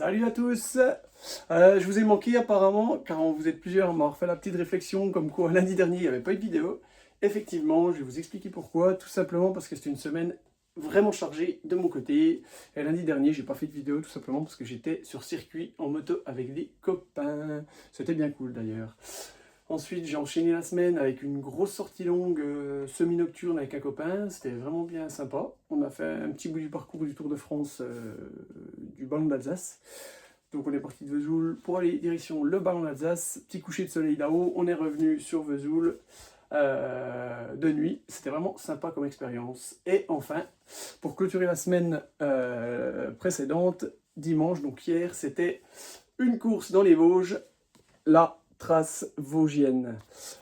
Salut à tous. Je vous ai manqué apparemment, car vous êtes plusieurs à m'avoir fait la petite réflexion comme quoi lundi dernier il n'y avait pas eu de vidéo. Effectivement, je vais vous expliquer pourquoi, tout simplement parce que c'était une semaine vraiment chargée de mon côté. Et lundi dernier, j'ai pas fait de vidéo tout simplement parce que j'étais sur circuit en moto avec des copains. C'était bien cool d'ailleurs. Ensuite, j'ai enchaîné la semaine avec une grosse sortie longue semi-nocturne avec un copain. C'était vraiment bien sympa. On a fait un petit bout du parcours du Tour de France du Ballon d'Alsace. Donc on est parti de Vesoul pour aller direction le Ballon d'Alsace. Petit coucher de soleil là-haut. On est revenu sur Vesoul de nuit. C'était vraiment sympa comme expérience. Et enfin, pour clôturer la semaine précédente, dimanche, donc hier, c'était une course dans les Vosges. La trace vosgienne.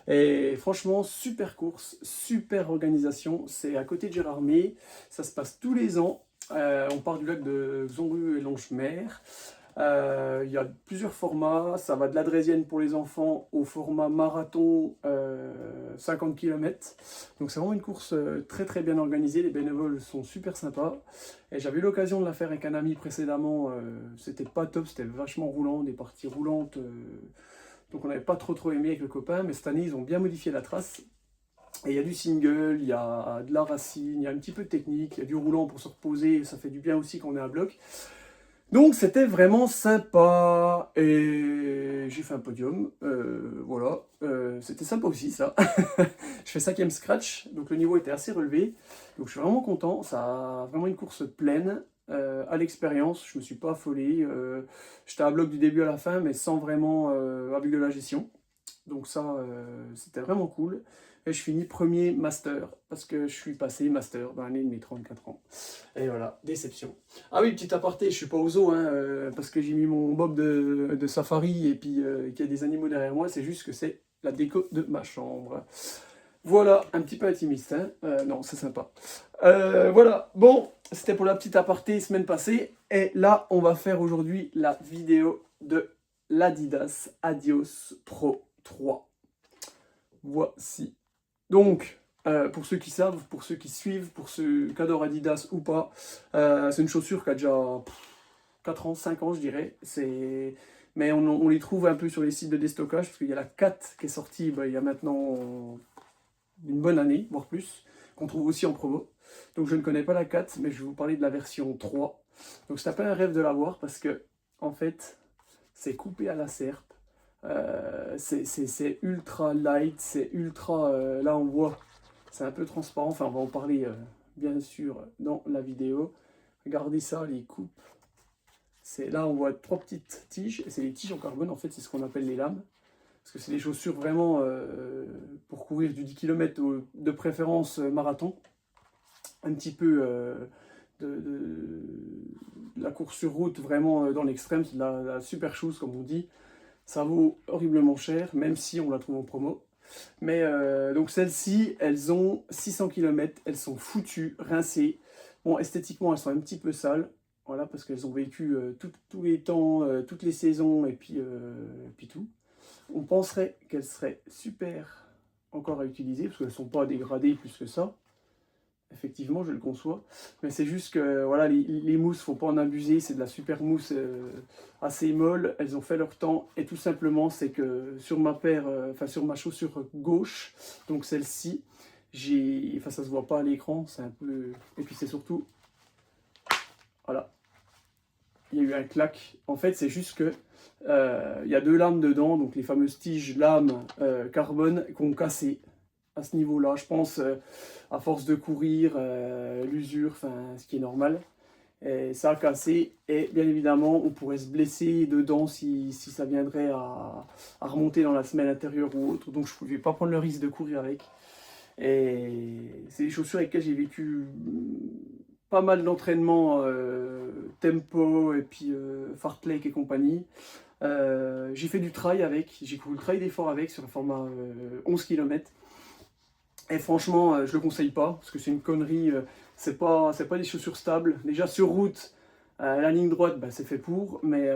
Et franchement, super course, super organisation. C'est à côté de Gérardmer. Ça se passe tous les ans. On part du lac de Xonru et Longemer. Il y a plusieurs formats. Ça va de la draisienne pour les enfants au format marathon 50 km. Donc c'est vraiment une course très très bien organisée. Les bénévoles sont super sympas. Et j'avais eu l'occasion de la faire avec un ami précédemment. C'était pas top, c'était vachement roulant, des parties roulantes. Donc on n'avait pas trop aimé avec le copain, mais cette année ils ont bien modifié la trace. Et il y a du single, il y a de la racine, il y a un petit peu de technique, il y a du roulant pour se reposer, ça fait du bien aussi quand on est à bloc. Donc c'était vraiment sympa, et j'ai fait un podium, voilà, c'était sympa aussi ça. Je fais 5e scratch, donc le niveau était assez relevé, donc je suis vraiment content, ça a vraiment une course pleine, à l'expérience, je me suis pas affolé, j'étais à bloc du début à la fin, mais sans vraiment, avec de la gestion, donc ça c'était vraiment cool. Et je finis premier master, parce que je suis passé master dans l'année de mes 34 ans. Et voilà, déception. Ah oui, petit aparté, je suis pas au zoo, hein, parce que j'ai mis mon bob de safari et puis qu'il y a des animaux derrière moi, c'est juste que c'est la déco de ma chambre. Voilà, un petit peu intimiste, hein. Non, c'est sympa. Voilà, bon, c'était pour la petite aparté semaine passée, et là, on va faire aujourd'hui la vidéo de l'Adidas Adios Pro 3. Voici. Donc, pour ceux qui savent, pour ceux qui suivent, pour ceux qui adorent Adidas ou pas, c'est une chaussure qui a déjà 4 ans, 5 ans je dirais. Mais on les trouve un peu sur les sites de déstockage, parce qu'il y a la 4 qui est sortie il y a maintenant une bonne année, voire plus, qu'on trouve aussi en promo. Donc je ne connais pas la 4, mais je vais vous parler de la version 3. Donc c'est un peu un rêve de l'avoir, parce que, en fait, c'est coupé à la serpe. C'est ultra light, c'est ultra... là on voit, c'est un peu transparent, enfin on va en parler bien sûr dans la vidéo. Regardez ça, les coupes. Là on voit 3 petites tiges, et c'est les tiges en carbone en fait, c'est ce qu'on appelle les lames. Parce que c'est des chaussures vraiment pour courir du 10 km de préférence marathon. Un petit peu de la course sur route vraiment dans l'extrême, c'est de la super chose comme on dit. Ça vaut horriblement cher, même si on la trouve en promo. Mais donc celles-ci, elles ont 600 km, elles sont foutues, rincées. Bon, esthétiquement, elles sont un petit peu sales. Voilà, parce qu'elles ont vécu tous les temps, toutes les saisons, et puis tout. On penserait qu'elles seraient super encore à utiliser, parce qu'elles ne sont pas dégradées plus que ça. Effectivement, je le conçois. Mais c'est juste que voilà, les mousses, faut pas en abuser. C'est de la super mousse assez molle. Elles ont fait leur temps. Et tout simplement, c'est que sur ma paire, sur ma chaussure gauche, donc celle-ci, ça se voit pas à l'écran. C'est un peu. Et puis c'est surtout. Voilà. Il y a eu un clac. En fait, c'est juste que il y a 2 lames dedans, donc les fameuses tiges lames carbone qui ont cassé à ce niveau-là. Je pense, à force de courir, l'usure, ce qui est normal. Et ça a cassé, et bien évidemment, on pourrait se blesser dedans si ça viendrait à remonter dans la semelle intérieure ou autre. Donc je ne pouvais pas prendre le risque de courir avec. Et c'est des chaussures avec lesquelles j'ai vécu pas mal d'entraînements tempo et puis fartlek et compagnie. J'ai fait du trail avec, j'ai couru le trail d'effort avec sur un format 11 km. Et franchement, je le conseille pas, parce que c'est une connerie, c'est pas des chaussures stables. Déjà sur route, La ligne droite, bah, c'est fait pour, mais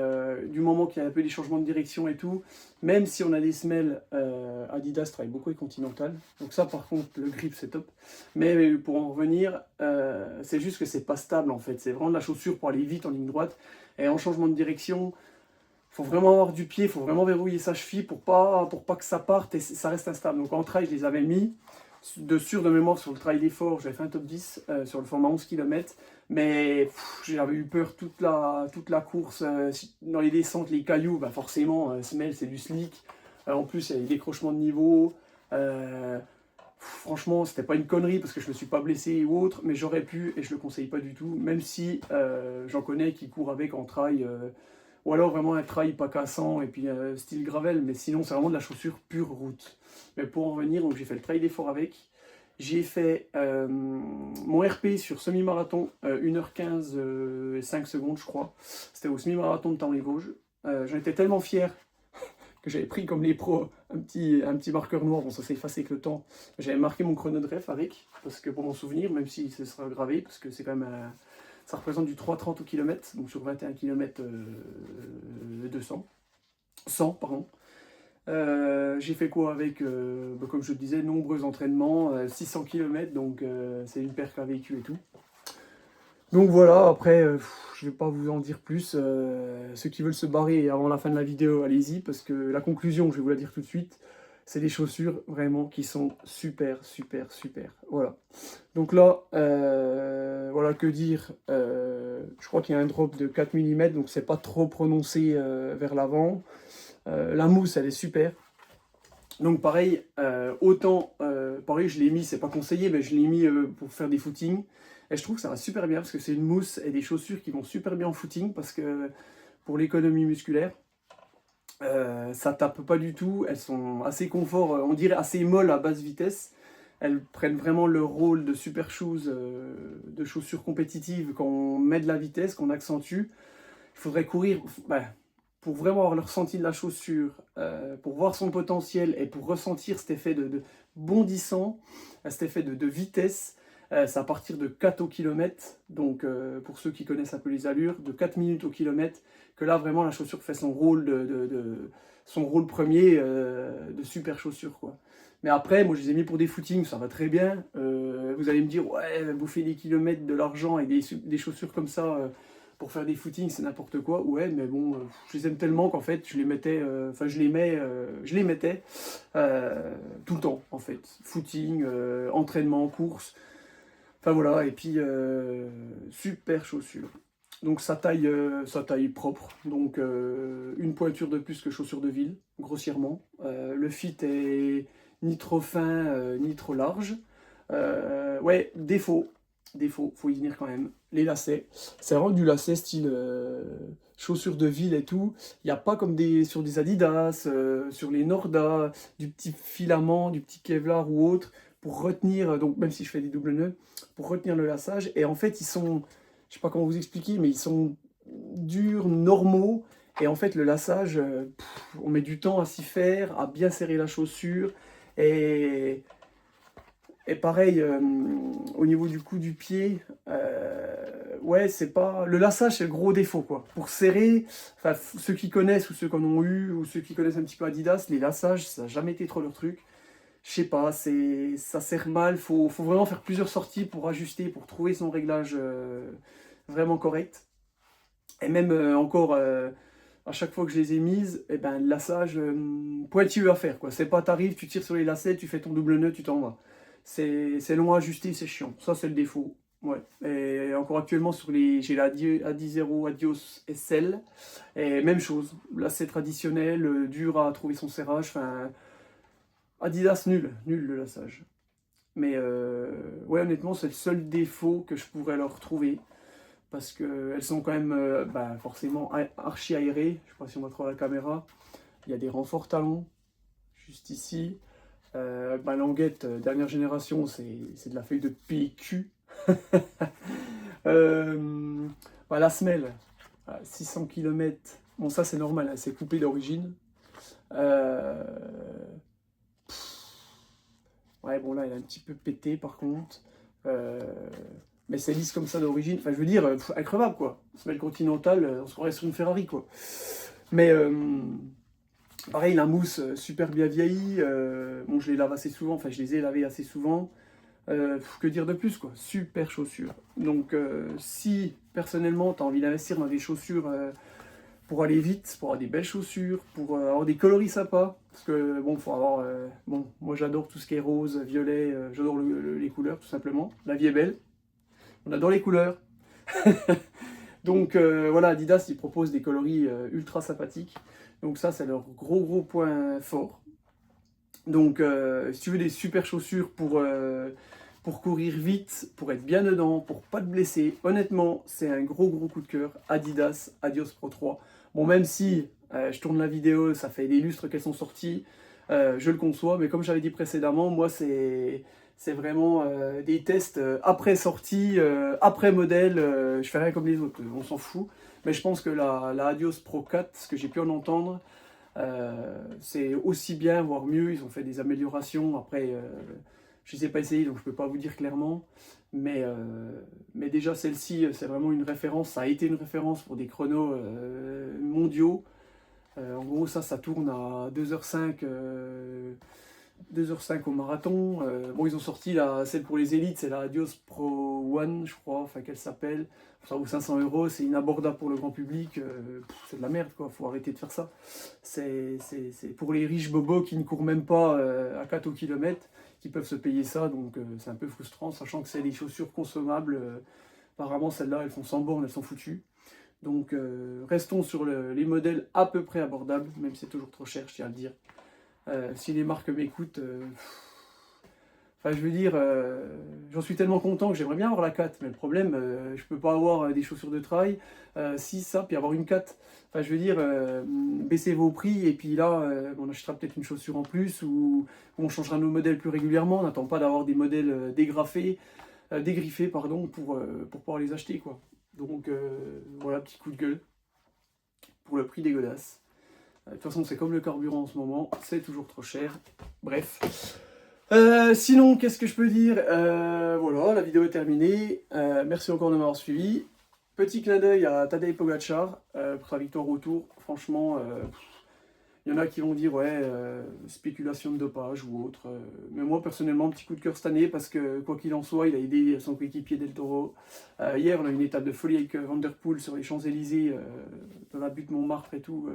du moment qu'il y a un peu des changements de direction et tout, même si on a des semelles, Adidas travaille beaucoup avec Continental, donc ça par contre, le grip c'est top. Mais pour en revenir, c'est juste que c'est pas stable en fait, c'est vraiment de la chaussure pour aller vite en ligne droite, et en changement de direction, faut vraiment avoir du pied, faut vraiment verrouiller sa cheville pour pas que ça parte et ça reste instable. Donc en trail, je les avais mis de mémoire sur le trail d'effort, j'avais fait un top 10 sur le format 11 km, mais j'avais eu peur toute la course, dans les descentes, les cailloux, bah forcément, semelle c'est du slick, en plus il y a des décrochements de niveau, franchement c'était pas une connerie parce que je me suis pas blessé ou autre, mais j'aurais pu et je le conseille pas du tout, même si j'en connais qui courent avec en trail, ou alors vraiment un trail pas cassant et puis style gravel, mais sinon c'est vraiment de la chaussure pure route. Mais pour en revenir, donc j'ai fait le trail d'effort avec. J'ai fait mon RP sur semi-marathon, 1h15 et 5 secondes je crois. C'était au semi-marathon de Taon-les-Vosges. J'en étais tellement fier que j'avais pris comme les pros un petit marqueur noir, bon ça s'est effacé avec le temps. J'avais marqué mon chrono de ref avec, parce que pour mon souvenir, même si ce sera gravé, parce que c'est quand même ça représente du 3,30 au kilomètre, donc sur 21 km 200. 100, pardon. J'ai fait quoi avec, comme je te disais, nombreux entraînements, 600 km, donc c'est une paire qu'a vécu et tout. Donc voilà, après, je vais pas vous en dire plus. Ceux qui veulent se barrer avant la fin de la vidéo, allez-y, parce que la conclusion, je vais vous la dire tout de suite, c'est des chaussures vraiment qui sont super, super, super. Voilà. Donc là, voilà que dire. Je crois qu'il y a un drop de 4 mm, donc c'est pas trop prononcé vers l'avant. La mousse, elle est super. Donc pareil, pareil, je l'ai mis, c'est pas conseillé, mais je l'ai mis pour faire des footings. Et je trouve que ça va super bien parce que c'est une mousse et des chaussures qui vont super bien en footing parce que pour l'économie musculaire, ça tape pas du tout. Elles sont assez confort, on dirait assez molles à basse vitesse. Elles prennent vraiment le rôle de super shoes, de chaussures compétitives quand on met de la vitesse, qu'on accentue. Il faudrait courir, bah, pour vraiment avoir le ressenti de la chaussure, pour voir son potentiel et pour ressentir cet effet de bondissant, cet effet de vitesse. C'est à partir de 4 au kilomètre, donc pour ceux qui connaissent un peu les allures, de 4 minutes au kilomètre, que là vraiment la chaussure fait son rôle, son rôle premier de super chaussure, quoi. Mais après, moi je les ai mis pour des footings, ça va très bien. Vous allez me dire, ouais, bouffer des kilomètres, de l'argent et des chaussures comme ça pour faire des footings, c'est n'importe quoi. Ouais, mais bon, je les aime tellement qu'en fait, je les mettais, je les mettais tout le temps, en fait. Footing, entraînement, course. Enfin voilà, et puis super chaussure. Donc sa taille propre, donc une pointure de plus que chaussure de ville, grossièrement. Le fit est ni trop fin, ni trop large. Ouais, défaut, faut y venir quand même. Les lacets, c'est vraiment du lacet style chaussure de ville et tout. Il n'y a pas comme sur des Adidas, sur les Norda, du petit filament, du petit Kevlar ou autre, pour retenir, donc même si je fais des doubles nœuds, pour retenir le laçage. Et en fait, ils sont, je sais pas comment vous expliquer, mais ils sont durs, normaux. Et en fait, le laçage, on met du temps à s'y faire, à bien serrer la chaussure. Et, et pareil, au niveau du coup du pied, ouais, c'est pas... Le laçage, c'est le gros défaut, quoi. Pour serrer, enfin, ceux qui connaissent ou ceux qui en ont eu, ou ceux qui connaissent un petit peu Adidas, les laçages, ça n'a jamais été trop leur truc. Je sais pas, ça serre mal, faut vraiment faire plusieurs sorties pour ajuster, pour trouver son réglage vraiment correct. Et même encore, à chaque fois que je les ai mises, et ben, le laçage pointilleux à faire, quoi. C'est pas, t'arrives, tu tires sur les lacets, tu fais ton double nœud, tu t'en vas. C'est long à ajuster, c'est chiant. Ça, c'est le défaut. Ouais. Et encore actuellement, j'ai la Adizero Adios SL. Et même chose, lacet traditionnel, dur à trouver son serrage. Enfin, Adidas, nul le laçage. Mais ouais, honnêtement, c'est le seul défaut que je pourrais leur trouver. Parce qu'elles sont quand même bah, forcément archi aérées. Je ne sais pas si on va trouver la caméra. Il y a des renforts talons, juste ici. Ma languette, dernière génération, c'est de la feuille de PQ. Bah, la semelle, 600 km. Bon, ça c'est normal, hein, c'est coupé d'origine. Ouais, bon là, elle est un petit peu pété par contre. mais c'est lisse comme ça d'origine. Enfin, je veux dire, increvable, quoi. Semelle Continental, on se croirait sur une Ferrari, quoi. Mais, pareil, la mousse, super bien vieillie. Bon, je les lave assez souvent, enfin, je les ai lavées assez souvent. Que dire de plus, quoi. Super chaussures. Donc, si, personnellement, tu as envie d'investir dans des chaussures pour aller vite, pour avoir des belles chaussures, pour avoir des coloris sympas, parce que, bon, faut avoir... bon, moi, j'adore tout ce qui est rose, violet, j'adore les couleurs, tout simplement. La vie est belle. On adore les couleurs. Donc voilà, Adidas, ils proposent des coloris ultra sympathiques. Donc ça, c'est leur gros point fort. Donc si tu veux des super chaussures pour courir vite, pour être bien dedans, pour pas te blesser, honnêtement, c'est un gros coup de cœur. Adidas Adios Pro 3. Bon, même si je tourne la vidéo, ça fait des lustres qu'elles sont sorties, je le conçois, mais comme j'avais dit précédemment, moi c'est vraiment des tests après sortie, après modèle, je fais rien comme les autres, on s'en fout. Mais je pense que la Adios Pro 4, ce que j'ai pu en entendre, c'est aussi bien, voire mieux. Ils ont fait des améliorations. Après, je ne les ai pas essayé, donc je ne peux pas vous dire clairement. Mais déjà, celle-ci, c'est vraiment une référence. Ça a été une référence pour des chronos mondiaux. En gros, ça tourne à 2h05, 2h05 au marathon. Bon, ils ont sorti celle pour les élites, c'est la Adios Pro One, je crois, enfin qu'elle s'appelle. Ça vaut 500 €, c'est inabordable pour le grand public. C'est de la merde, quoi, faut arrêter de faire ça. C'est pour les riches bobos qui ne courent même pas à 4 au kilomètre, qui peuvent se payer ça, donc c'est un peu frustrant, sachant que c'est des chaussures consommables. Apparemment, celles-là, elles font 100 bornes, elles sont foutues. Donc restons sur les modèles à peu près abordables, même si c'est toujours trop cher, je tiens à le dire. Si les marques m'écoutent, enfin je veux dire, j'en suis tellement content que j'aimerais bien avoir la 4, mais le problème, je peux pas avoir des chaussures de trail, si ça, puis avoir une 4. Enfin je veux dire, baissez vos prix, et puis là, on achètera peut-être une chaussure en plus, ou on changera nos modèles plus régulièrement, on n'attend pas d'avoir des modèles dégriffés, pardon, pour pouvoir les acheter, quoi. Donc voilà, petit coup de gueule pour le prix dégueulasse. De toute façon, c'est comme le carburant en ce moment, c'est toujours trop cher. Bref. Sinon, qu'est-ce que je peux dire? Voilà, la vidéo est terminée. Merci encore de m'avoir suivi. Petit clin d'œil à Tadej Pogacar pour sa victoire au Tour. Franchement, il y en a qui vont dire, ouais, spéculation de dopage ou autre. Mais moi, personnellement, petit coup de cœur cette année, parce que, quoi qu'il en soit, il a aidé son coéquipier Del Toro. Hier, on a eu une étape de folie avec Van Der Poel sur les Champs-Élysées, dans la butte Montmartre et tout.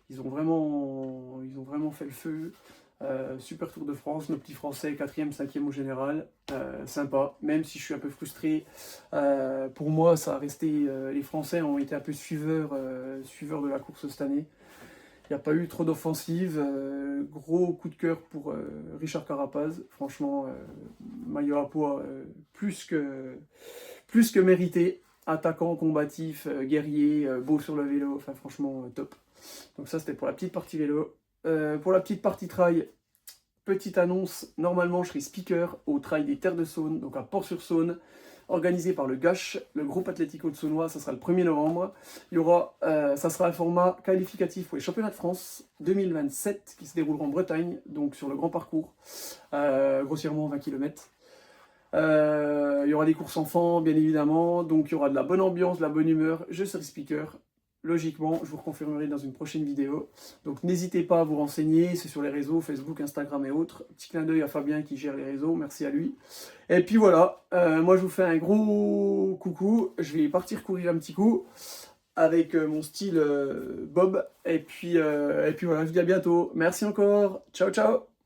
Ils ont vraiment fait le feu. Super Tour de France, nos petits Français, 4e, 5e au général. Sympa, même si je suis un peu frustré. Pour moi, ça a resté. Les Français ont été un peu suiveurs de la course cette année. Il n'y a pas eu trop d'offensives. Gros coup de cœur pour Richard Carapaz. Franchement, maillot à pois plus que mérité. Attaquant, combatif, guerrier, beau sur le vélo. Enfin, franchement, top. Donc ça, c'était pour la petite partie vélo. Pour la petite partie trail, petite annonce. Normalement, je serai speaker au Trail des Terres de Saône, donc à Port-sur-Saône, organisé par le GACH, le groupe Atlético de Saunois. Ça sera le 1er novembre. Ça sera un format qualificatif pour les championnats de France 2027 qui se dérouleront en Bretagne, donc sur le grand parcours, grossièrement 20 km. Il y aura des courses enfants, bien évidemment, donc il y aura de la bonne ambiance, de la bonne humeur. Je serai speaker. Logiquement, je vous reconfirmerai dans une prochaine vidéo. Donc n'hésitez pas à vous renseigner, c'est sur les réseaux, Facebook, Instagram et autres. Petit clin d'œil à Fabien qui gère les réseaux, merci à lui. Et puis voilà, moi je vous fais un gros coucou. Je vais partir courir un petit coup avec mon style Bob. Et puis voilà, je vous dis à bientôt. Merci encore, ciao ciao.